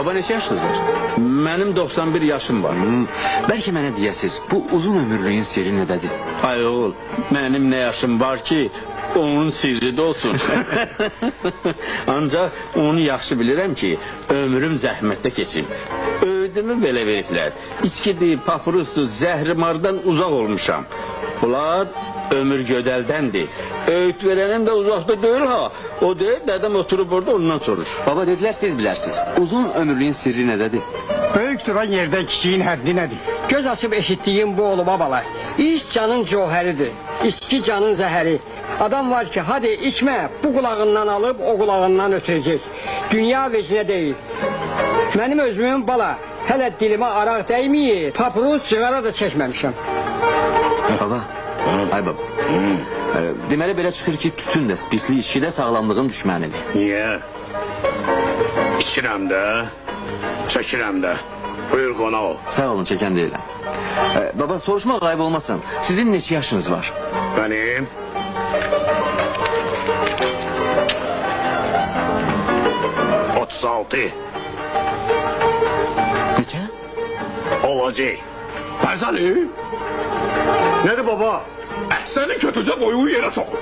Baba neçə yaşınız var? Mənim 91 yaşım var. Bəlkə mənə deyəsiz, bu uzun ömürlüyün sirri nədədir? Ay oğul, mənim nə yaşım var ki, onun sirri də olsun. Ancaq onu yaxşı bilirəm ki, ömrüm zəhmətdə keçib. Ödümü belə veriblər. İçkidir, papurusdur, zəhrimardan uzaq olmuşam. Bunlar ömür gödəldəndir. Öğüt verənin də uzaqda deyil ha. O deyil, dədəm oturub orada ondan soruş. Baba dedilər siz bilərsiniz. Uzun ömürlüyün sirri nədədir? Böyük duran yerden kiçiğin həddi nədir? Göz açıp eşittiğim bu oğlu babalar. İş canın cevheridir. İçki canın zəhəri. Adam var ki hadi içme, bu kulağından alıp o kulağından ötürecek. Dünya vecinə değil. Benim özümün bala. Hele dilime arak değmeyip, papuruz sigara da çəkməmişəm. Baba, ay baba. Deməli belə çıxır ki, tütün də, spirtli içki də sağlamlığın düşmənidir. Niye? İçirəm də, çəkirəm də. Buyur qonaq ol. Sağ olun, çəkən deyiləm. Baba, soruşmaq ayıb olmasın. Sizin neçə yaşınız var? Benim 36 Neçə? olacaq. Bəzəli. Nədir baba? Səni kötücə boyu yerə soxur.